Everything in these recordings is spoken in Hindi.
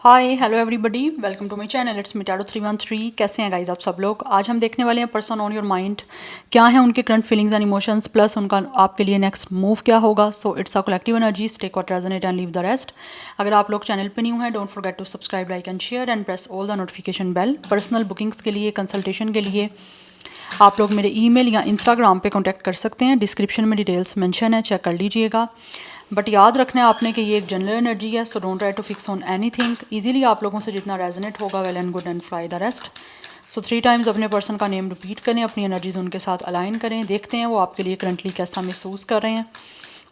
Hi hello everybody, welcome to my channel. It's me tarot 313। कैसे हैं गाइज आप सब लोग। आज हम देखने वाले हैं पर्सन ऑन योर माइंड, क्या है उनके current feelings and emotions, plus उनका आपके लिए नेक्स्ट मूव क्या होगा। So it's a collective energies, take what resonate and leave the rest. अगर आप लोग चैनल पे न्यू हैं, don't forget to subscribe, like and share and press all the notification bell. Personal bookings के लिए, कंसल्टेशन के लिए आप लोग मेरे ईमेल या इंस्टाग्राम पे कांटेक्ट कर सकते हैं। डिस्क्रिप्शन में डिटेल्स मेंशन है, चेक कर लीजिएगा। बट याद रखना है आपने कि ये एक जनरल एनर्जी है, so don't try to fix on anything. Easily आप लोगों से जितना रेजोनेट होगा, well and good and fly the rest. So 3 times अपने पर्सन का नेम रिपीट करें, अपनी एनर्जीज उनके साथ अलाइन करें, देखते हैं वो आपके लिए करंटली कैसा महसूस कर रहे हैं।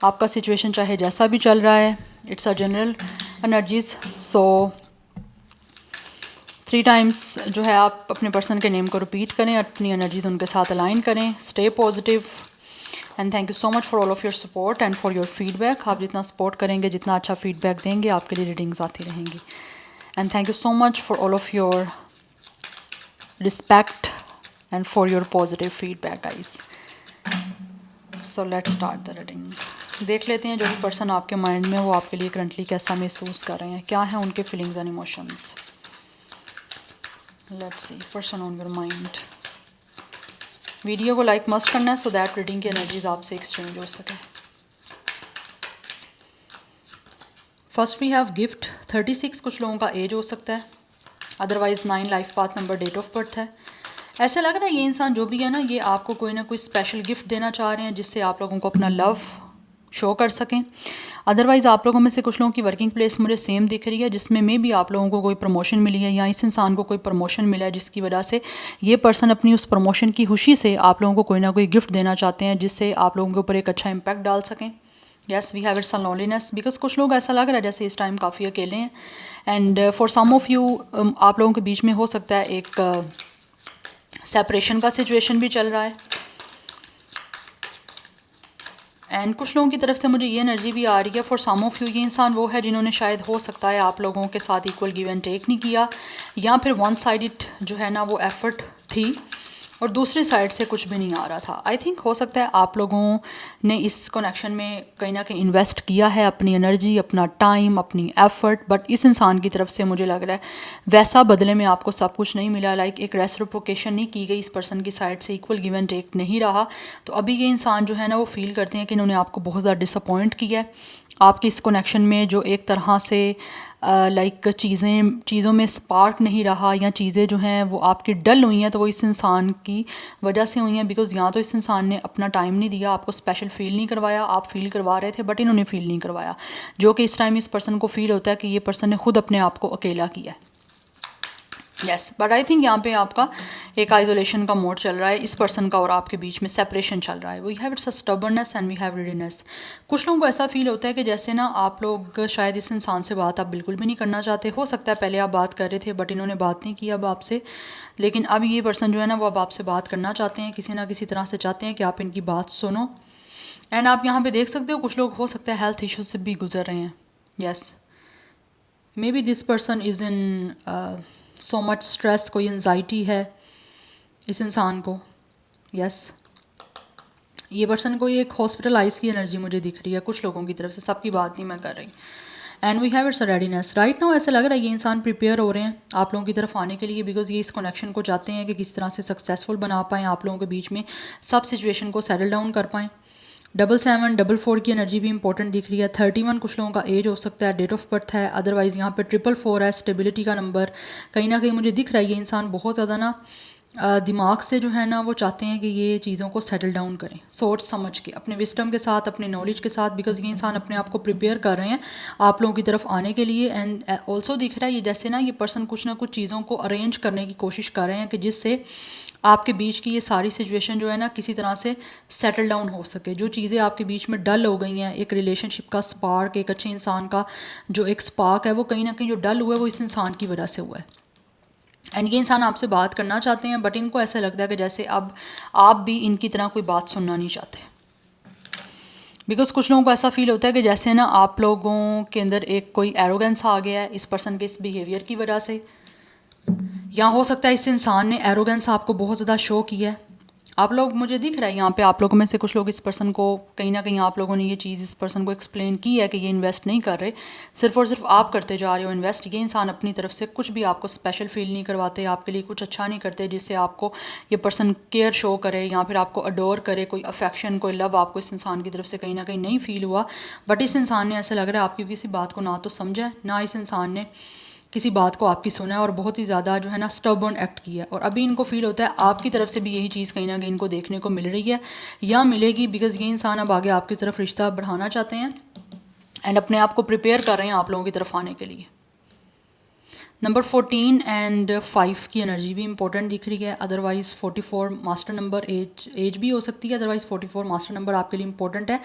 आपका सिचुएशन चाहे जैसा भी चल रहा है, it's a general energies. So 3 times जो है आप अपने पर्सन के नेम को रिपीट करें, अपनी एनर्जीज उनके साथ अलाइन करें। Stay positive and thank you so much for all of your support and for your feedback. आप जितना सपोर्ट करेंगे, जितना अच्छा फीडबैक देंगे, आपके लिए रीडिंग्स आती रहेंगी। And thank you so much for all of your respect and for your positive feedback guys. So let's start the reading. देख लेते हैं जो भी पर्सन आपके माइंड में, वो आपके लिए करंटली कैसा महसूस कर रहे हैं, क्या है उनके feelings and emotions. Let's see person on your mind. Video को लाइक मस्ट करना है सो दैट रीडिंग की एनर्जीज आपसे एक्सचेंज हो सके। First we have gift 36। कुछ लोगों का एज हो सकता है, otherwise 9 life path number, date of birth है। ऐसा लग रहा है ये इंसान जो भी है ना, ये आपको कोई ना कोई स्पेशल गिफ्ट देना चाह रहे हैं जिससे आप लोगों को अपना लव शो कर सकें। अदरवाइज़ आप लोगों में से कुछ लोगों की वर्किंग प्लेस मुझे सेम दिख रही है, जिसमें मे भी आप लोगों को कोई प्रमोशन मिली है या इस इंसान को कोई प्रमोशन मिला है, जिसकी वजह से ये पर्सन अपनी उस प्रमोशन की खुशी से आप लोगों को कोई ना कोई गिफ्ट देना चाहते हैं जिससे आप लोगों के ऊपर एक अच्छा इंपैक्ट डाल सकें। Yes we have it's a loneliness, because कुछ लोग ऐसा लग रहा है जैसे इस टाइम काफ़ी अकेले हैं। And for some of you आप लोगों के बीच में हो सकता है एक सेपरेशन का सिचुएशन भी चल रहा है। एंड कुछ लोगों की तरफ से मुझे ये एनर्जी भी आ रही है, फॉर सम ऑफ यू ये इंसान वो है जिन्होंने शायद हो सकता है आप लोगों के साथ इक्वल गिव एंड टेक नहीं किया, या फिर वन साइडेड जो है ना वो एफर्ट थी और दूसरी साइड से कुछ भी नहीं आ रहा था। आई थिंक हो सकता है आप लोगों ने इस कनेक्शन में कहीं ना कहीं इन्वेस्ट किया है अपनी एनर्जी, अपना टाइम, अपनी एफर्ट, बट इस इंसान की तरफ से मुझे लग रहा है वैसा बदले में आपको सब कुछ नहीं मिला। लाइक एक रेसिप्रोकेशन नहीं की गई इस पर्सन की साइड से, इक्वल गिव एंड टेक नहीं रहा। तो अभी ये इंसान जो है ना वो फील करते हैं कि इन्होंने आपको बहुत ज़्यादा डिसअपॉइंट किया है। आपकी इस कनेक्शन में जो एक तरह से लाइक चीज़ों में स्पार्क नहीं रहा, या चीज़ें जो हैं वो आपकी डल हुई हैं, तो वो इस इंसान की वजह से हुई हैं। बिकॉज़ यहाँ तो इस इंसान ने अपना टाइम नहीं दिया, आपको स्पेशल फ़ील नहीं करवाया, आप फील करवा रहे थे बट इन्होंने फ़ील नहीं करवाया, जो कि इस टाइम इस पर्सन को फ़ील होता है कि ये पर्सन ने खुद अपने आप को अकेला किया है। यस बट आई थिंक यहाँ पे आपका एक आइसोलेशन का मोड चल रहा है, इस पर्सन का और आपके बीच में सेपरेशन चल रहा है। We have it's a stubbornness and we have readiness. कुछ लोगों को ऐसा फील होता है कि जैसे ना आप लोग शायद इस इंसान से बात आप बिल्कुल भी नहीं करना चाहते। हो सकता है पहले आप बात कर रहे थे बट इन्होंने बात नहीं की अब आपसे, लेकिन अब ये पर्सन जो है ना वो अब आपसे बात करना चाहते हैं, किसी ना किसी तरह से चाहते हैं कि आप इनकी बात सुनो। एंड आप यहाँ पे देख सकते हो कुछ लोग हो सकता है हेल्थ इशू से भी गुजर रहे हैं। Yes may be this person is in so much stress, कोई एंजाइटी है इस इंसान को। यस ये पर्सन को एक हॉस्पिटलाइज की एनर्जी मुझे दिख रही है कुछ लोगों की तरफ से, सबकी बात नहीं मैं कर रही। And we have it's readiness right now. ऐसा लग रहा है ये इंसान प्रिपेयर हो रहे हैं आप लोगों की तरफ आने के लिए, बिकॉज ये इस कनेक्शन को चाहते हैं कि किस तरह से सक्सेसफुल बना पाएँ, आप लोगों के बीच में सब सिचुएशन को सेटल डाउन कर पाएँ। 7744 की एनर्जी भी इंपॉर्टेंट दिख रही है। 31 कुछ लोगों का एज हो सकता है, डेट ऑफ बर्थ है। अदरवाइज़ यहाँ पे 444 है, स्टेबिलिटी का नंबर। कहीं ना कहीं मुझे दिख रहा है ये इंसान बहुत ज़्यादा ना दिमाग से जो है ना वो चाहते हैं कि ये चीज़ों को सेटल डाउन करें, सोच समझ के, अपने विस्टम के साथ, अपने नॉलेज के साथ, बिकॉज ये इंसान अपने आप को प्रिपेयर कर रहे हैं आप लोगों की तरफ आने के लिए। एंड ऑल्सो दिख रहा है ये जैसे ना ये पर्सन कुछ ना कुछ चीज़ों को अरेंज करने की कोशिश कर रहे हैं कि जिससे आपके बीच की ये सारी सिचुएशन जो है ना किसी तरह से सेटल डाउन हो सके। जो चीज़ें आपके बीच में डल हो गई हैं, एक रिलेशनशिप का स्पार्क, एक अच्छे इंसान का जो एक स्पार्क है, वो कहीं ना कहीं जो डल हुआ है वो इस इंसान की वजह से हुआ है। एंड ये इंसान आपसे बात करना चाहते हैं बट इनको ऐसा लगता है कि जैसे अब आप भी इनकी तरह कोई बात सुनना नहीं चाहते। बिकॉज कुछ लोगों को ऐसा फील होता है कि जैसे ना आप लोगों के अंदर एक कोई एरोगेंस आ गया है इस पर्सन के इस बिहेवियर की वजह से, या हो सकता है इस इंसान ने एरोगेंस आपको बहुत ज़्यादा शो किया है आप लोग, मुझे दिख रहा है यहाँ पे आप लोगों में से कुछ लोग इस पर्सन को कहीं ना कहीं आप लोगों ने ये चीज़ इस पर्सन को एक्सप्लेन की है कि ये इन्वेस्ट नहीं कर रहे, सिर्फ और सिर्फ आप करते जा रहे हो इन्वेस्ट। ये इंसान अपनी तरफ से कुछ भी आपको स्पेशल फील नहीं करवाते, आपके लिए कुछ अच्छा नहीं करते जिससे आपको ये पर्सन केयर शो करे या फिर आपको अडोर करे, कोई अफेक्शन कोई लव आपको इस इंसान की तरफ से कहीं ना कहीं नहीं फील हुआ। बट इस इंसान ने ऐसा लग रहा है आपकी किसी बात को ना तो समझा है, ना इस इंसान ने किसी बात को आपकी सुना है और बहुत ही ज़्यादा जो है ना स्टबर्न एक्ट किया है। और अभी इनको फील होता है आपकी तरफ से भी यही चीज़ कहीं ना कहीं इनको देखने को मिल रही है या मिलेगी, बिकॉज ये इंसान अब आगे आपकी तरफ रिश्ता बढ़ाना चाहते हैं एंड अपने आप को प्रिपेयर कर रहे हैं आप लोगों की तरफ आने के लिए। नंबर 14 एंड 5 की एनर्जी भी इंपॉर्टेंट दिख रही है, अदरवाइज़ 44 मास्टर नंबर एज भी हो सकती है, अदरवाइज़ 44 मास्टर नंबर आपके लिए इंपॉर्टेंट है।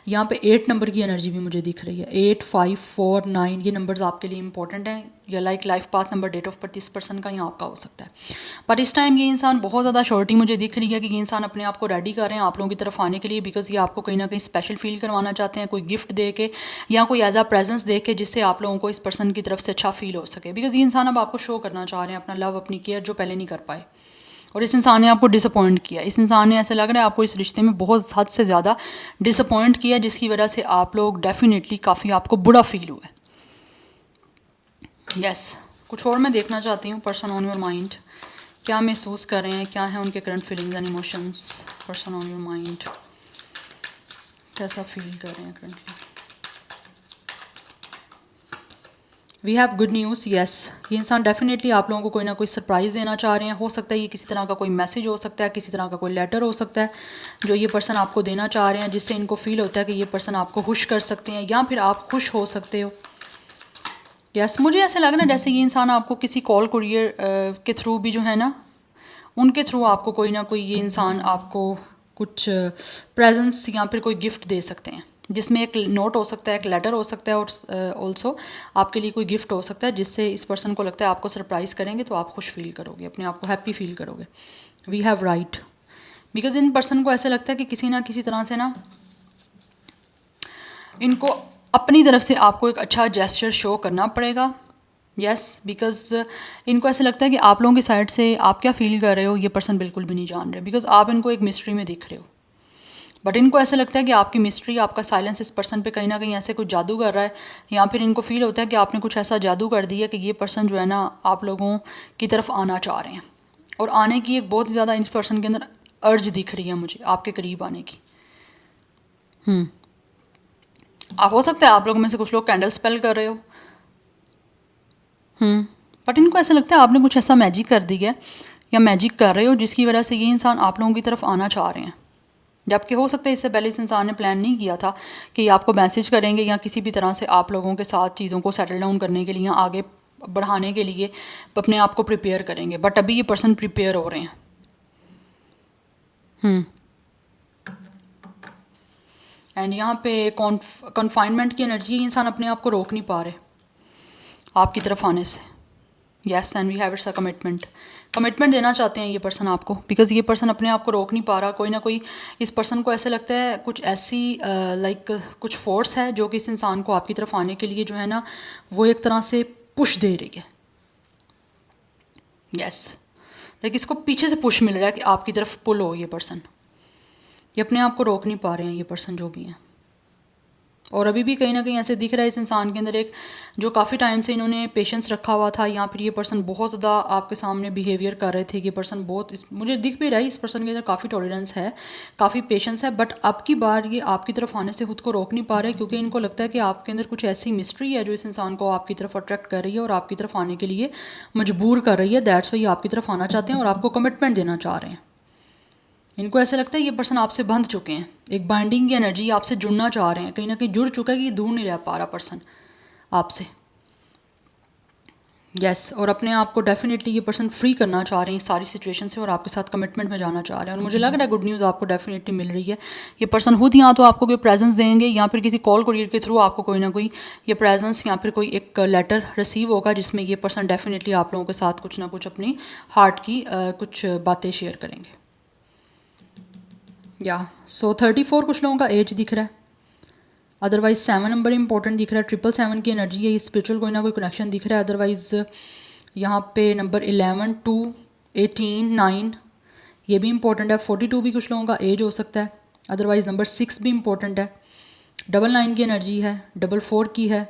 यहाँ पे 8 नंबर की एनर्जी भी मुझे दिख रही है, 8, 5, 4, 9 ये नंबर्स आपके लिए इंपॉर्टेंट हैं, या like life path number, date of birth इस पर्सन का या आपका हो सकता है। पर इस टाइम ये इंसान बहुत ज़्यादा श्योरिटी मुझे दिख रही है कि ये इंसान अपने आप को रेडी कर रहे हैं आप लोगों की तरफ आने के लिए, बिकॉज ये आपको कहीं ना कहीं स्पेशल फील करवाना चाहते हैं, कोई गिफ्ट दे के या कोई एज अ प्रेजेंस दे के, जिससे आप लोगों को इस पर्सन की तरफ से अच्छा फील हो सके। बिकॉज ये इंसान अब आपको शो करना चाह रहे हैं अपना लव, अपनी केयर जो पहले नहीं कर पाए, और इस इंसान ने आपको डिसअपॉइंट किया। इस इंसान ने ऐसा लग रहा है आपको इस रिश्ते में बहुत हद से ज़्यादा डिसअपॉइंट किया, जिसकी वजह से आप लोग डेफिनेटली काफ़ी आपको बुरा फील हुआ है। यस, कुछ और मैं देखना चाहती हूँ पर्सन ऑन योर माइंड क्या महसूस कर रहे हैं, क्या है उनके current feelings and emotions. Person on your mind कैसा फील कर रहे हैं currently. We have good news, yes, ये इंसान डेफिनेटली आप लोगों को कोई ना कोई सरप्राइज़ देना चाह रहे हैं। हो सकता है ये किसी तरह का कोई मैसेज हो सकता है, किसी तरह का कोई लेटर हो सकता है जो ये पर्सन आपको देना चाह रहे हैं, जिससे इनको फील होता है कि ये पर्सन आपको खुश कर सकते हैं या फिर आप खुश हो सकते हो। यस, मुझे ऐसा लग रहा है जैसे ये इंसान आपको किसी कॉल कुरियर के थ्रू भी जो है ना, उनके थ्रू आपको कोई ना कोई ये इंसान आपको कुछ प्रेजेंस या फिर कोई गिफ्ट दे सकते हैं, जिसमें एक नोट हो सकता है, एक लेटर हो सकता है, और ऑल्सो आपके लिए कोई गिफ्ट हो सकता है, जिससे इस पर्सन को लगता है आपको सरप्राइज़ करेंगे तो आप खुश फील करोगे, अपने आप को हैप्पी फील करोगे। वी हैव राइट, बिकॉज इन पर्सन को ऐसा लगता है कि किसी ना किसी तरह से ना इनको अपनी तरफ से आपको एक अच्छा जेस्चर शो करना पड़ेगा। यस, बिकॉज इनको ऐसा लगता है कि आप लोगों की साइड से आप क्या फील कर रहे हो ये पर्सन बिल्कुल भी नहीं जान रहे, बिकॉज आप इनको एक मिस्ट्री में दिख रहे हो। बट इनको ऐसा लगता है कि आपकी मिस्ट्री, आपका साइलेंस इस पर्सन पे कहीं ना कहीं ऐसे कुछ जादू कर रहा है, या फिर इनको फील होता है कि आपने कुछ ऐसा जादू कर दिया कि ये पर्सन जो है ना आप लोगों की तरफ आना चाह रहे हैं, और आने की एक बहुत ही ज़्यादा इस पर्सन के अंदर अर्ज दिख रही है मुझे आपके करीब आने की। आप हो सकता है आप लोगों में से कुछ लोग कैंडल स्पेल कर रहे हो, बट इनको ऐसा लगता है आपने कुछ ऐसा मैजिक कर दिया या मैजिक कर रहे हो जिसकी वजह से ये इंसान आप लोगों की तरफ आना चाह रहे हैं, जबकि हो सकता है इससे पहले इस इंसान ने प्लान नहीं किया था कि ये आपको मैसेज करेंगे या किसी भी तरह से आप लोगों के साथ चीज़ों को सेटल डाउन करने के लिए या आगे बढ़ाने के लिए अपने आप को प्रिपेयर करेंगे। बट अभी ये पर्सन प्रिपेयर हो रहे हैं। एंड यहाँ पे कन्फाइनमेंट की एनर्जी, इंसान अपने आप को रोक नहीं पा रहे आपकी तरफ आने से। Yes, and we have it's a commitment देना चाहते हैं ये पर्सन आपको, बिकॉज ये पर्सन अपने आप को रोक नहीं पा रहा। कोई ना कोई इस पर्सन को ऐसा लगता है कुछ ऐसी लाइक कुछ फोर्स है जो कि इस इंसान को आपकी तरफ आने के लिए जो है ना वो एक तरह से पुश दे रही है। यस, लाइक इसको पीछे से पुश मिल रहा है कि आपकी तरफ पुल हो ये पर्सन। ये अपने आप को रोक नहीं पा रहे हैं ये पर्सन जो भी हैं, और अभी भी कहीं ना कहीं ऐसे दिख रहा है इस इंसान के अंदर एक जो काफ़ी टाइम से इन्होंने पेशेंस रखा हुआ था, या फिर ये पर्सन बहुत ज़्यादा आपके सामने बिहेवियर कर रहे थे। ये पर्सन बहुत मुझे दिख भी रहा है इस पर्सन के अंदर काफ़ी टॉलरेंस है, काफ़ी पेशेंस है, बट अब की बार ये आपकी तरफ आने से खुद को रोक नहीं पा रहे, क्योंकि इनको लगता है कि आपके अंदर कुछ ऐसी मिस्ट्री है जो इस इंसान को आपकी तरफ अट्रैक्ट कर रही है और आपकी तरफ आने के लिए मजबूर कर रही है। दैट्स वाई आपकी तरफ आना चाहते हैं और आपको कमिटमेंट देना चाह रहे हैं। इनको ऐसा लगता है ये पर्सन आपसे बंध चुके हैं, एक बाइंडिंग की एनर्जी आपसे जुड़ना चाह रहे हैं, कहीं ना कहीं जुड़ चुका है कि ये दूर नहीं रह पा रहा पर्सन आपसे। यस, और अपने आप को डेफिनेटली ये पर्सन फ्री करना चाह रहे हैं इस सारी सिचुएशन से, और आपके साथ कमिटमेंट में जाना चाह रहे हैं। और मुझे लग रहा है गुड न्यूज़ आपको डेफिनेटली मिल रही है। ये पर्सन खुद या तो आपको कोई प्रेजेंस देंगे या फिर किसी कॉल कुरियर के थ्रू आपको कोई ना कोई ये प्रेजेंस या फिर कोई एक लेटर रिसीव होगा, जिसमें ये पर्सन डेफिनेटली आप लोगों के साथ कुछ ना कुछ अपनी हार्ट की कुछ बातें शेयर करेंगे। या सो 34 कुछ लोगों का एज दिख रहा है, अदरवाइज 7 नंबर इंपॉर्टेंट दिख रहा है। 777 की एनर्जी है, ये स्पिरिचुअल कोई ना कोई कनेक्शन दिख रहा है। अदरवाइज यहाँ पे नंबर 11, 2, 18, 9 ये भी इंपॉर्टेंट है। 42 भी कुछ लोगों का एज हो सकता है, अदरवाइज़ नंबर 6 भी इंपॉर्टेंट है। 99 की एनर्जी है, 44 की है,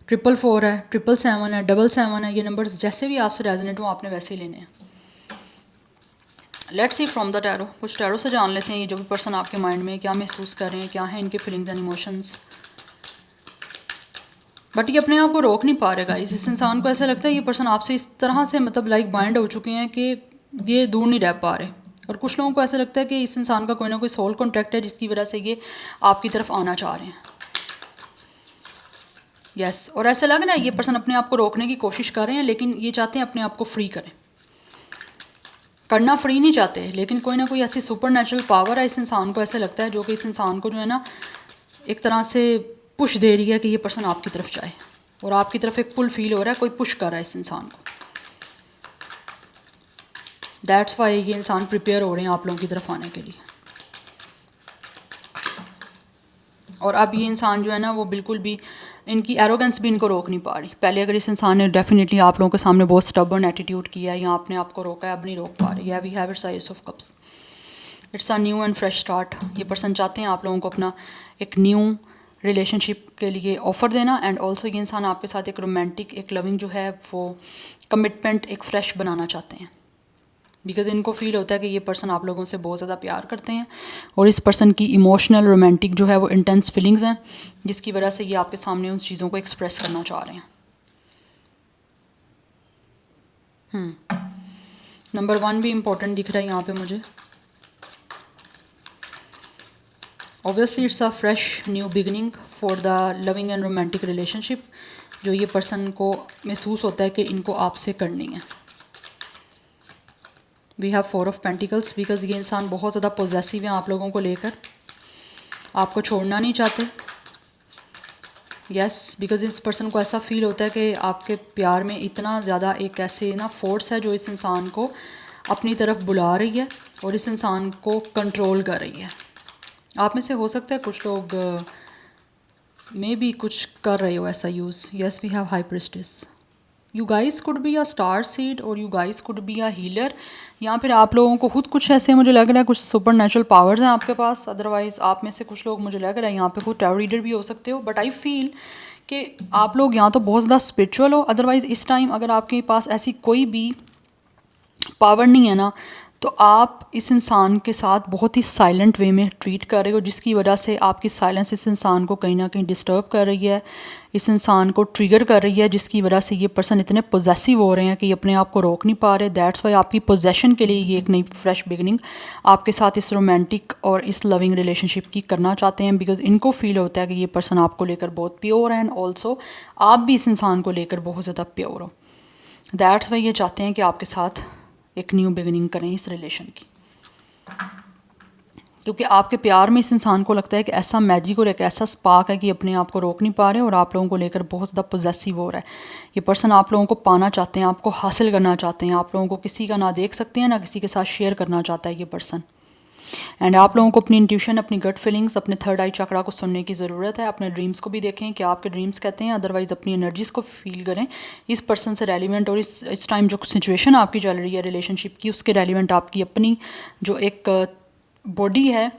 444 है, 777 है, 77 है। ये नंबर्स जैसे भी आपसे रेजोनेट हो आपने वैसे ही लेने हैं। Let's see from the tarot, कुछ टैरो से जान लेते हैं ये जो भी पर्सन आपके माइंड में क्या महसूस कर रहे हैं, क्या है इनके फीलिंग्स एंड इमोशंस। बट ये अपने आप को रोक नहीं पा रहेगा। इस इंसान को ऐसा लगता है ये पर्सन आपसे इस तरह से मतलब लाइक बाइंड हो चुके हैं कि ये दूर नहीं रह पा रहे। और कुछ लोगों को ऐसा लगता है कि इस इंसान का कोई ना कोई सोल कॉन्टैक्ट है जिसकी वजह से ये आपकी तरफ आना चाह रहे हैं। यस और ऐसा लग रहा है ये पर्सन अपने आप को रोकने की कोशिश कर रहे हैं, लेकिन ये चाहते हैं अपने आप को फ्री करें। करना फ्री नहीं चाहते, लेकिन कोई ना कोई ऐसी सुपर नेचुरल पावर है इस इंसान को, ऐसा लगता है जो कि इस इंसान को जो है ना एक तरह से पुश दे रही है कि ये पर्सन आपकी तरफ जाए। और आपकी तरफ एक पुल फील हो रहा है, कोई पुश कर रहा है इस इंसान को। दैट्स वाई ये इंसान प्रिपेयर हो रहे हैं आप लोगों की तरफ आने के लिए। और अब ये इंसान जो है ना वो बिल्कुल भी इनकी एरोगेंस भी इनको रोक नहीं पा रही। पहले अगर इस इंसान ने डेफिनेटली आप लोगों के सामने बहुत स्टबर्न एटीट्यूड किया है या अपने आप को रोका है, अब नहीं रोक पा रही है। We have it's ace of cups, it's a new and fresh start. ये पर्सन चाहते हैं आप लोगों को अपना एक न्यू रिलेशनशिप के लिए ऑफ़र देना। एंड ऑल्सो ये इंसान आपके साथ एक रोमांटिक एक लविंग जो है वो कमिटमेंट एक फ़्रेश बनाना चाहते हैं। बिकॉज़ इनको फील होता है कि ये पर्सन आप लोगों से बहुत ज़्यादा प्यार करते हैं और इस पर्सन की इमोशनल रोमांटिक जो है वो इंटेंस फीलिंग्स हैं, जिसकी वजह से ये आपके सामने उन चीज़ों को एक्सप्रेस करना चाह रहे हैं। नंबर 1 भी इम्पोर्टेंट दिख रहा है यहाँ पे मुझे। Obviously it's a fresh new beginning for the loving and romantic relationship जो ये पर्सन को महसूस होता है कि इनको आपसे करनी है। We have 4 of pentacles because ये इंसान बहुत ज़्यादा पॉजेसिव है आप लोगों को लेकर, आपको छोड़ना नहीं चाहते। यस बिकॉज इस पर्सन को ऐसा फील होता है कि आपके प्यार में इतना ज़्यादा एक ऐसे ना फोर्स है जो इस इंसान को अपनी तरफ बुला रही है और इस इंसान को कंट्रोल कर रही है। आप में से हो सकता है कुछ लोग मे भी कुछ कर रहे हो ऐसा use. Yes we have high priestess. You guys could be a star seed और you guys could be a healer, या फिर आप लोगों को खुद कुछ ऐसे मुझे लग रहा है कुछ सुपर नेचुरल पावर्स हैं आपके पास। अदरवाइज़ आप में से कुछ लोग मुझे लग रहा है यहाँ पे खुद टैरो रीडर भी हो सकते हो। बट आई फील कि आप लोग यहाँ तो बहुत ज़्यादा स्पिरिचुअल हो। अदरवाइज़ इस टाइम अगर आपके पास ऐसी कोई भी पावर नहीं है ना, तो आप इस इंसान के साथ बहुत ही साइलेंट वे में ट्रीट कर रहे हो, जिसकी वजह से आपकी साइलेंस इस इंसान को कहीं ना कहीं डिस्टर्ब कर रही है, इस इंसान को ट्रिगर कर रही है, जिसकी वजह से ये पर्सन इतने पोजेसिव हो रहे हैं कि ये अपने आप को रोक नहीं पा रहे। दैट्स वाई आपकी पोजेशन के लिए ये एक नई फ्रेश बिगनिंग आपके साथ इस रोमांटिक और इस लविंग रिलेशनशिप की करना चाहते हैं। बिकॉज इनको फील होता है कि ये पर्सन आपको लेकर बहुत प्योर है एंड ऑल्सो आप भी इस इंसान को लेकर बहुत ज़्यादा प्योर हो। दैट्स वाई ये चाहते हैं कि आपके साथ एक न्यू बिगिनिंग करें इस रिलेशन की, क्योंकि आपके प्यार में इस इंसान को लगता है कि ऐसा मैजिक और एक ऐसा स्पार्क है कि अपने आप को रोक नहीं पा रहे और आप लोगों को लेकर बहुत ज़्यादा पोजेसिव हो रहा है। ये पर्सन आप लोगों को पाना चाहते हैं, आपको हासिल करना चाहते हैं, आप लोगों को किसी का ना देख सकते हैं ना किसी के साथ शेयर करना चाहता है ये पर्सन। एंड आप लोगों को अपनी इंट्यूशन, अपनी गट फीलिंग्स, अपने थर्ड आई चक्रा को सुनने की ज़रूरत है। अपने ड्रीम्स को भी देखें कि आपके ड्रीम्स कहते हैं, अदरवाइज़ अपनी एनर्जीज़ को फील करें इस पर्सन से रेलिवेंट। और इस टाइम जो सिचुएशन आपकी चल रही है रिलेशनशिप की, उसके रेलिवेंट आपकी अपनी जो एक बॉडी है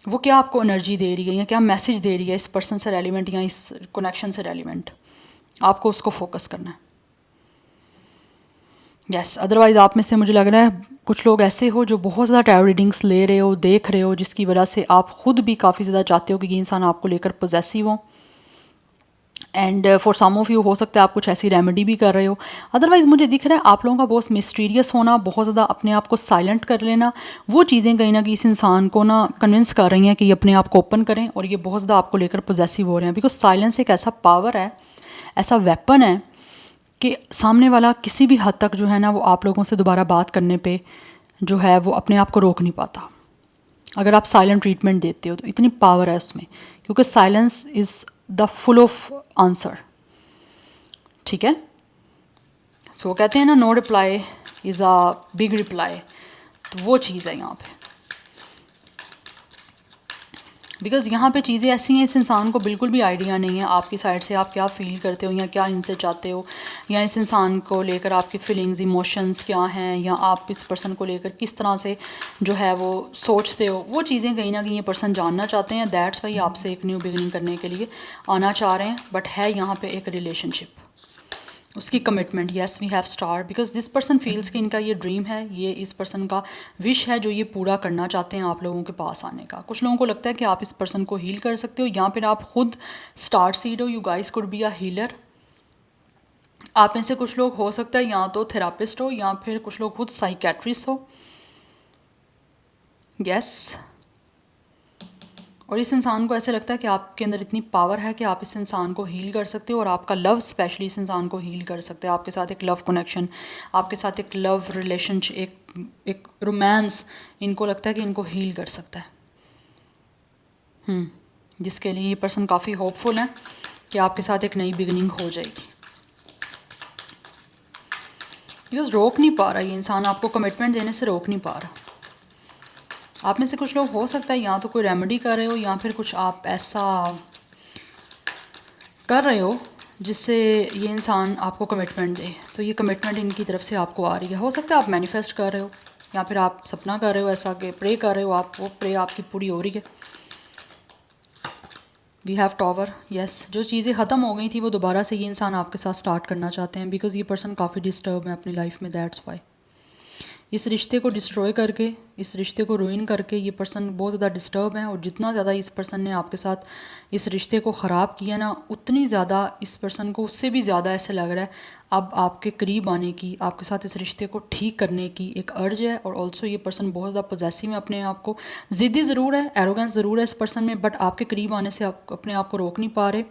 वो क्या आपको एनर्जी दे रही है या क्या मैसेज दे रही है इस पर्सन से रेलिवेंट या इस कनेक्शन से रेलिवेंट, आपको उसको फोकस करना है। यस अदरवाइज़ आप में से मुझे लग रहा है कुछ लोग ऐसे हो जो बहुत ज़्यादा टैरो रीडिंग्स ले रहे हो, देख रहे हो, जिसकी वजह से आप ख़ुद भी काफ़ी ज़्यादा चाहते हो कि ये इंसान आपको लेकर पोजेसिव हो। And for some of you हो सकता है आप कुछ ऐसी रेमेडी भी कर रहे हो। अदरवाइज़ मुझे दिख रहा है आप लोगों का बहुत मिस्टीरियस होना, बहुत ज़्यादा अपने आप को साइलेंट कर लेना, वो चीज़ें कहीं ना कहीं इस इंसान को ना कन्विंस कर रही हैं कि ये अपने आप को ओपन करें और ये बहुत ज़्यादा आपको लेकर पोजेसिव हो रहे हैं। बिकॉज साइलेंस एक ऐसा पावर है, ऐसा वेपन है कि सामने वाला किसी भी हद तक जो है ना वो आप लोगों से दोबारा बात करने पे जो है वो अपने आप को रोक नहीं पाता। अगर आप साइलेंट ट्रीटमेंट देते हो तो इतनी पावर है उसमें, क्योंकि silence is the full of answer. ठीक है, सो वो कहते हैं ना no reply is a big reply, तो वो चीज़ है यहाँ पे। बिकॉज़ यहाँ पे चीज़ें ऐसी हैं, इस इंसान को बिल्कुल भी आइडिया नहीं है आपकी साइड से आप क्या फ़ील करते हो या क्या इनसे चाहते हो, या इस इंसान को लेकर आपकी फीलिंग्स इमोशंस क्या हैं, या आप इस पर्सन को लेकर किस तरह से जो है वो सोचते हो। वो चीज़ें कहीं ना कहीं ये पर्सन जानना चाहते हैं। दैट्स वाई आपसे एक न्यू बिगिनिंग करने के लिए आना चाह रहे हैं। बट है यहाँ पे एक रिलेशनशिप, उसकी commitment. Yes we have star, because this person feels कि इनका ये ड्रीम है, ये इस पर्सन का विश है जो ये पूरा करना चाहते हैं आप लोगों के पास आने का। कुछ लोगों को लगता है कि आप इस पर्सन को हील कर सकते हो, या फिर आप खुद स्टार सीड हो। You guys could be a healer. आप में से कुछ लोग हो सकता है या तो थेरापिस्ट हो, या फिर कुछ लोग खुद साइकेट्रिस्ट हो। यस और इस इंसान को ऐसे लगता है कि आपके अंदर इतनी पावर है कि आप इस इंसान को हील कर सकते हो, और आपका लव स्पेशली इस इंसान को हील कर सकते हो। आपके साथ एक लव कनेक्शन, आपके साथ एक लव रिलेशनशिप, एक रोमांस इनको लगता है कि इनको हील कर सकता है। जिसके लिए ये पर्सन काफ़ी होपफुल है कि आपके साथ एक नई बिगिनिंग हो जाएगी। बिकॉज रोक नहीं पा रहा ये इंसान, आपको कमिटमेंट देने से रोक नहीं पा रहा। आप में से कुछ लोग हो सकता है या तो कोई रेमेडी कर रहे हो, या फिर कुछ आप ऐसा कर रहे हो जिससे ये इंसान आपको कमिटमेंट दे। तो ये कमिटमेंट इनकी तरफ से आपको आ रही है। हो सकता है आप मैनिफेस्ट कर रहे हो, या फिर आप सपना कर रहे हो ऐसा कि प्रे कर रहे हो आप, वो प्रे आपकी पूरी हो रही है। We have tower. यस जो चीज़ें ख़त्म हो गई थी वो दोबारा से ये इंसान आपके साथ स्टार्ट करना चाहते हैं, बिकॉज़ ये पर्सन काफ़ी डिस्टर्ब है अपनी लाइफ में। दैट्स वाई इस रिश्ते को डिस्ट्रॉय करके, इस रिश्ते को रूइन करके ये पर्सन बहुत ज़्यादा डिस्टर्ब है। और जितना ज़्यादा इस पर्सन ने आपके साथ इस रिश्ते को ख़राब किया ना, उतनी ज़्यादा इस पर्सन को उससे भी ज़्यादा ऐसे लग रहा है अब आपके करीब आने की, आपके साथ इस रिश्ते को ठीक करने की एक अर्ज है। और ऑल्सो ये पर्सन बहुत ज़्यादा पॉजेसिव है अपने आप को। ज़िद्दी ज़रूर है, एरोगेंस ज़रूर है इस पर्सन में, बट आपके करीब आने से आप अपने आप को रोक नहीं पा रहे।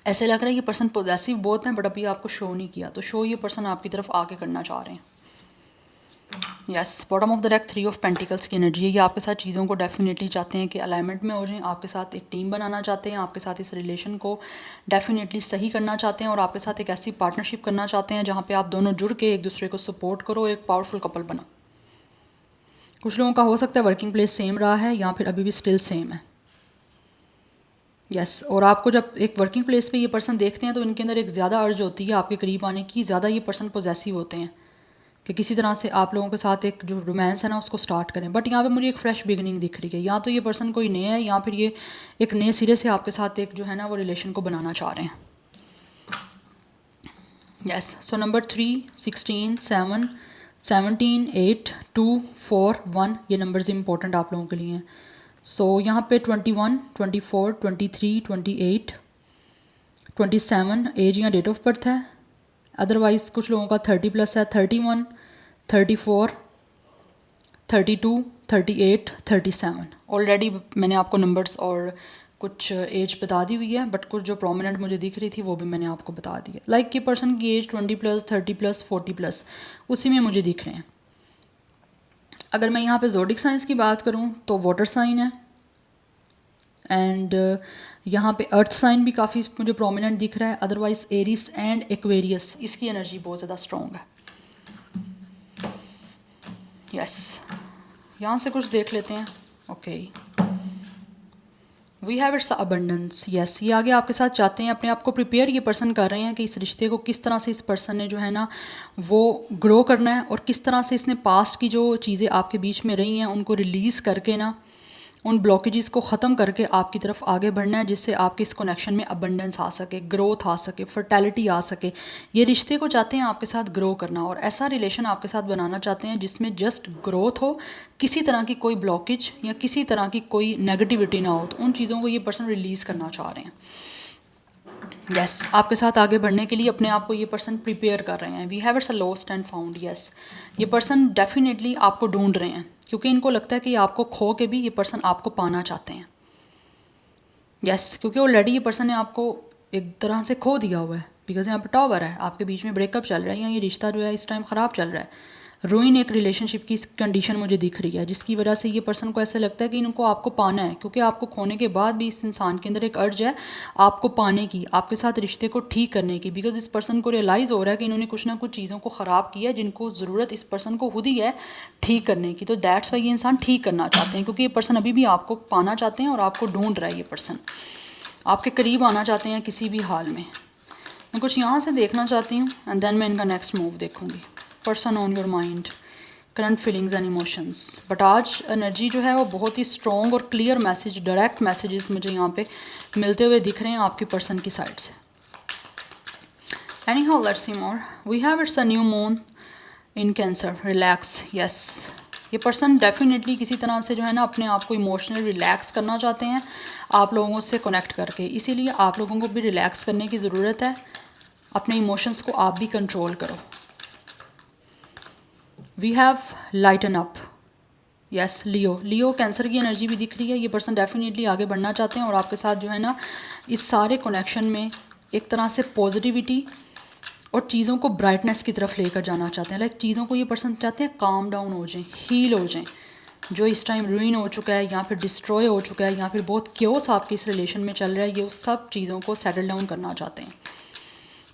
ऐसे लग रहा है ये पर्सन पॉजेसिव बहुत है, बट अभी आपको शो नहीं किया। तो शो ये पर्सन आपकी तरफ आके करना चाह रहे हैं। Yes bottom of the deck 3 of pentacles की एनर्जी है। ये आपके साथ चीज़ों को डेफिनेटली चाहते हैं कि अलाइनमेंट में हो जाएं, आपके साथ एक टीम बनाना चाहते हैं, आपके साथ इस रिलेशन को डेफिनेटली सही करना चाहते हैं, और आपके साथ एक ऐसी पार्टनरशिप करना चाहते हैं जहाँ पे आप दोनों जुड़ के एक दूसरे को सपोर्ट करो, एक पावरफुल कपल बना। कुछ लोगों का हो सकता है वर्किंग प्लेस सेम रहा है, या फिर अभी भी स्टिल सेम है। यस और आपको जब एक वर्किंग प्लेस पे ये पर्सन देखते हैं तो इनके अंदर एक ज़्यादा अर्ज होती है आपके करीब आने की। ज़्यादा ये पर्सन पॉजेसिव होते हैं कि किसी तरह से आप लोगों के साथ एक जो रोमांस है ना उसको स्टार्ट करें। बट यहाँ पे मुझे एक फ्रेश बिगिनिंग दिख रही है। या तो ये पर्सन कोई नया है, या फिर ये एक नए सिरे से आपके साथ एक जो है ना वो रिलेशन को बनाना चाह रहे हैं। यस सो नंबर 3, 16, 7, 17, 8, 2, 4, 1 ये नंबर्स इंपॉर्टेंट आप लोगों के लिए हैं। सो यहाँ पे 21, 24, 23, 28, 27 एज या डेट ऑफ बर्थ है। अदरवाइज़ कुछ लोगों का 30+ है, 31, 34, 32, 38, 37। ऑलरेडी मैंने आपको नंबर्स और कुछ एज बता दी हुई है, बट कुछ जो प्रोमिनेंट मुझे दिख रही थी वो भी मैंने आपको बता दी है। लाइक कि पर्सन की एज 20+, 30+, 40+ उसी में मुझे दिख रहे हैं। अगर मैं यहाँ पे ज़ोडिक साइंस की बात करूँ तो वाटर साइन है, एंड यहाँ पे अर्थ साइन भी काफ़ी मुझे प्रोमिनेंट दिख रहा है। अदरवाइज एरिस एंड एक्वेरियस इसकी एनर्जी बहुत ज़्यादा स्ट्रॉन्ग है। यस यहाँ से कुछ देख लेते हैं। Okay we have it's abundance. Yes ये आगे आपके साथ चाहते हैं, अपने आप को प्रिपेयर ये पर्सन कर रहे हैं कि इस रिश्ते को किस तरह से इस पर्सन ने जो है ना वो ग्रो करना है, और किस तरह से इसने पास्ट की जो चीज़ें आपके बीच में रही हैं उनको रिलीज़ करके ना उन ब्लॉकेजेस को ख़त्म करके आपकी तरफ आगे बढ़ना है, जिससे आपके इस कनेक्शन में अबंडेंस आ सके, ग्रोथ आ सके, फर्टेलिटी आ सके। ये रिश्ते को चाहते हैं आपके साथ ग्रो करना, और ऐसा रिलेशन आपके साथ बनाना चाहते हैं जिसमें जस्ट ग्रोथ हो, किसी तरह की कोई ब्लॉकेज या किसी तरह की कोई नेगेटिविटी ना हो। तो उन चीज़ों को ये पर्सन रिलीज़ करना चाह रहे हैं। यस आपके साथ आगे बढ़ने के लिए अपने आप को ये पर्सन प्रिपेयर कर रहे हैं। We have it's a lost and found. Yes ये पर्सन डेफिनेटली आपको ढूंढ रहे हैं, क्योंकि इनको लगता है कि आपको खो के भी ये पर्सन आपको पाना चाहते हैं। यस क्योंकि ऑलरेडी ये पर्सन ने आपको एक तरह से खो दिया हुआ है, बिकॉज यहाँ पर टॉवर है, आपके बीच में ब्रेकअप चल रहा है, या ये रिश्ता जो है इस टाइम ख़राब चल रहा है। रूइन एक रिलेशनशिप की कंडीशन मुझे दिख रही है, जिसकी वजह से ये पर्सन को ऐसा लगता है कि इनको आपको पाना है, क्योंकि आपको खोने के बाद भी इस इंसान के अंदर एक अर्ज है आपको पाने की, आपके साथ रिश्ते को ठीक करने की। बिकॉज इस पर्सन को रियलाइज़ हो रहा है कि इन्होंने कुछ ना कुछ चीज़ों को ख़राब किया है जिनको ज़रूरत इस पर्सन को खुद ही है ठीक करने की। तो दैट्स वाई ये इंसान ठीक करना चाहते हैं, क्योंकि ये पर्सन अभी भी आपको पाना चाहते हैं और आपको ढूंढ रहा है। ये पर्सन आपके करीब आना चाहते हैं किसी भी हाल में। मैं कुछ यहाँ से देखना चाहती हूँ एंड देन मैं इनका नेक्स्ट मूव देखूँगी। Person on your mind, current feelings and emotions. But आज एनर्जी जो है वो बहुत ही स्ट्रॉन्ग और क्लियर मैसेज, डायरेक्ट मैसेजेस मुझे यहाँ पे मिलते हुए दिख रहे हैं आपकी पर्सन की साइड से। Anyhow, let's see more. We have it's a new moon in Cancer. Relax. Yes. ये पर्सन डेफिनेटली किसी तरह से जो है ना अपने आप को इमोशनल रिलैक्स करना चाहते हैं आप लोगों से कनेक्ट करके, इसीलिए आप लोगों को भी रिलैक्स करने की ज़रूरत है। अपने इमोशंस को आप भी कंट्रोल करो। We have lighten up. Yes, Leo Cancer की एनर्जी भी दिख रही है। ये पर्सन डेफिनेटली आगे बढ़ना चाहते हैं और आपके साथ जो है ना इस सारे कनेक्शन में एक तरह से पॉजिटिविटी और चीज़ों को ब्राइटनेस की तरफ लेकर जाना चाहते हैं। लाइक चीज़ों को ये पर्सन चाहते हैं काम डाउन हो जाएं, हील हो जाएं। जो इस टाइम रूइन हो चुका है या फिर डिस्ट्रॉय हो चुका है या फिर बहुत क्योस आपके इस रिलेशन में चल रहा है, ये उस सब चीज़ों को सेटल डाउन करना चाहते हैं।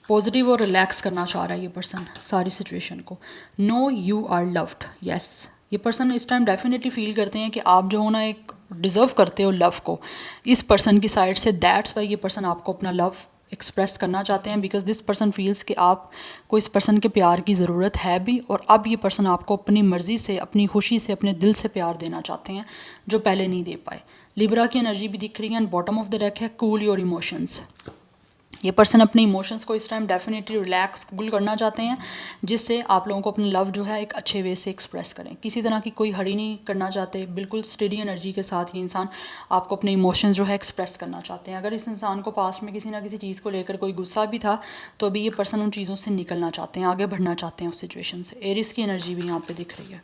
पॉजिटिव और रिलैक्स करना चाह रहा है ये पर्सन सारी सिचुएशन को। No you are loved. Yes, ये पर्सन इस टाइम डेफिनेटली फील करते हैं कि आप जो हो ना एक डिज़र्व करते हो लव को इस पर्सन की साइड से। दैट्स वाई ये पर्सन आपको अपना लव एक्सप्रेस करना चाहते हैं, बिकॉज दिस पर्सन फील्स कि आपको इस पर्सन के प्यार की ज़रूरत है भी, और अब ये पर्सन आपको अपनी मर्ज़ी से, अपनी खुशी से, अपने दिल से प्यार देना चाहते हैं जो पहले नहीं दे पाए। लिब्रा की एनर्जी भी दिख रही है and bottom of the deck है कूल योर इमोशंस। ये पर्सन अपने इमोशंस को इस टाइम डेफिनेटली रिलैक्स कूल करना चाहते हैं, जिससे आप लोगों को अपना लव जो है एक अच्छे वे से एक्सप्रेस करें। किसी तरह की कोई हड़ी नहीं करना चाहते, बिल्कुल स्टेडी एनर्जी के साथ ये इंसान आपको अपने इमोशंस जो है एक्सप्रेस करना चाहते हैं। अगर इस इंसान को पास्ट में किसी ना किसी चीज़ को लेकर कोई गुस्सा भी था तो अभी ये पर्सन उन चीज़ों से निकलना चाहते हैं, आगे बढ़ना चाहते हैं उस सिचुएशन से। एरिस की एनर्जी भी यहाँ पर दिख रही है।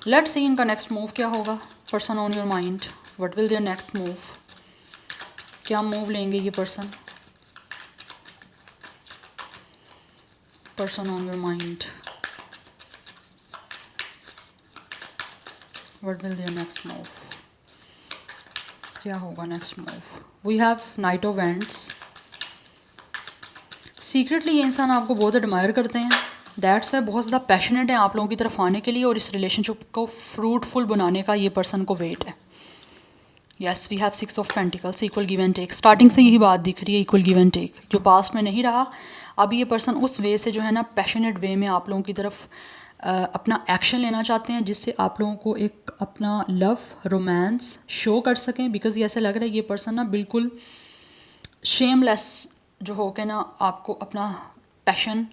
लेट्स सी इनका नेक्स्ट मूव क्या होगा। Person on your mind, what will their next move. क्या मूव लेंगे ये person. Person on your mind, what will their next move। क्या होगा next move. We have knight of wands. Secretly ये इंसान आपको बहुत एडमायर करते हैं, दैट्स वाई बहुत ज़्यादा पैशनेट है आप लोगों की तरफ आने के लिए, और इस रिलेशनशिप को फ्रूटफुल बनाने का ये पर्सन को वेट है। Yes, we have 6 of pentacles, equal give and take. Starting से यही बात दिख रही है, इक्वल गिव एंड टेक, जो पास्ट में नहीं रहा अभी ये पर्सन उस वे से जो है ना पैशनेट वे में आप लोगों की तरफ अपना एक्शन लेना चाहते हैं, जिससे आप लोगों को एक अपना लव रोमांस शो कर सकें। बिकॉज ये ऐसा लग रहा है ये पर्सन ना बिल्कुल शेमलेस जो हो के ना आपको अपना पैशन,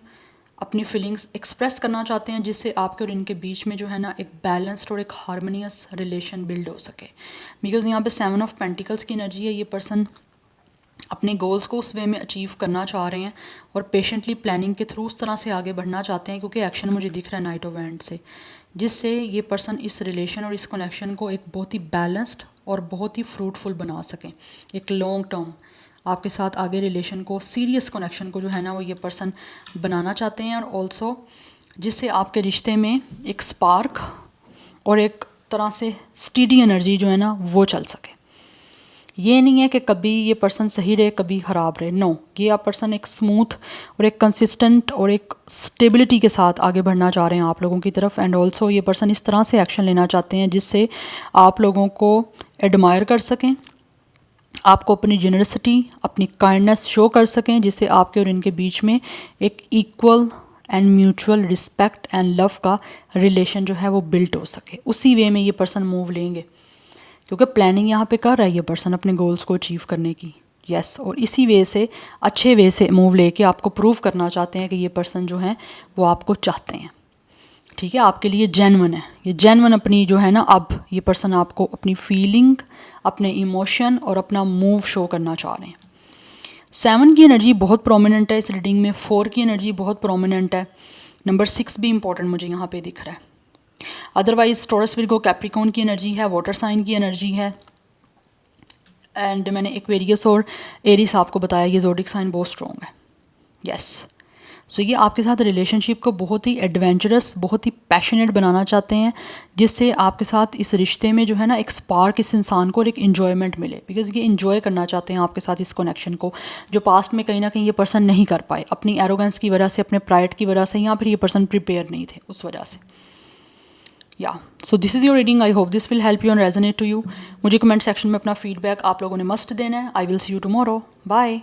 अपनी फीलिंग्स एक्सप्रेस करना चाहते हैं, जिससे आपके और इनके बीच में जो है ना एक बैलेंस्ड और एक हारमोनियस रिलेशन बिल्ड हो सके। बिकॉज यहाँ पे 7 ऑफ पेंटिकल्स की एनर्जी है। ये पर्सन अपने गोल्स को उस वे में अचीव करना चाह रहे हैं और पेशेंटली प्लानिंग के थ्रू उस तरह से आगे बढ़ना चाहते हैं, क्योंकि एक्शन मुझे दिख रहा है नाइट ऑफ एंड से, जिससे ये पर्सन इस रिलेशन और इस कनेक्शन को एक बहुत ही बैलेंस्ड और बहुत ही फ्रूटफुल बना सकें। एक लॉन्ग टर्म आपके साथ आगे रिलेशन को, सीरियस कनेक्शन को जो है ना वो ये पर्सन बनाना चाहते हैं, और ऑल्सो जिससे आपके रिश्ते में एक स्पार्क और एक तरह से स्टीडी एनर्जी जो है ना वो चल सके। ये नहीं है कि कभी ये पर्सन सही रहे कभी ख़राब रहे, नो, ये आप पर्सन एक स्मूथ और एक कंसिस्टेंट और एक स्टेबिलिटी के साथ आगे बढ़ना चाह रहे हैं आप लोगों की तरफ। एंड ऑल्सो ये पर्सन इस तरह से एक्शन लेना चाहते हैं जिससे आप लोगों को एडमायर कर सकें, आपको अपनी जेनरसिटी, अपनी काइंडनेस शो कर सकें, जिससे आपके और इनके बीच में एक equal and mutual respect and love का रिलेशन जो है वो बिल्ट हो सके। उसी वे में ये पर्सन मूव लेंगे, क्योंकि प्लानिंग यहाँ पे कर रहा है ये पर्सन अपने गोल्स को अचीव करने की। यस, और इसी वे से, अच्छे वे से मूव लेके आपको प्रूव करना चाहते हैं कि ये पर्सन जो है वो आपको चाहते हैं। ठीक है, आपके लिए जेन्युइन है, ये जेन्युइन अपनी जो है ना अब ये पर्सन आपको अपनी फीलिंग, अपने इमोशन और अपना मूव शो करना चाह रहे हैं। 7 की एनर्जी बहुत प्रोमिनेंट है इस रीडिंग में, 4 की एनर्जी बहुत प्रोमिनेंट है, नंबर 6 भी इंपॉर्टेंट मुझे यहाँ पे दिख रहा है। अदरवाइज टॉरस विर्गो कैप्रिकॉर्न की एनर्जी है, वाटर साइन की एनर्जी है, एंड मैंने एक्वेरियस और एरिस आपको बताया ये ज़ोडिक साइन बहुत स्ट्रॉन्ग है। यस, सो ये आपके साथ रिलेशनशिप को बहुत ही एडवेंचरस, बहुत ही पैशनेट बनाना चाहते हैं, जिससे आपके साथ इस रिश्ते में जो है ना एक स्पार्क इस इंसान को और एक इन्जॉयमेंट मिले, बिकॉज ये इन्जॉय करना चाहते हैं आपके साथ इस कनेक्शन को, जो पास्ट में कहीं ना कहीं ये पर्सन नहीं कर पाए, अपनी एरोगेंस की वजह से, अपने प्राइड की वजह से, या फिर ये पर्सन प्रिपेयर नहीं थे उस वजह से। या so this is your reading, I hope this will help you and resonate to you. मुझे कमेंट सेक्शन में अपना फीडबैक आप लोगों ने मस्ट देना है। I will see you tomorrow, bye.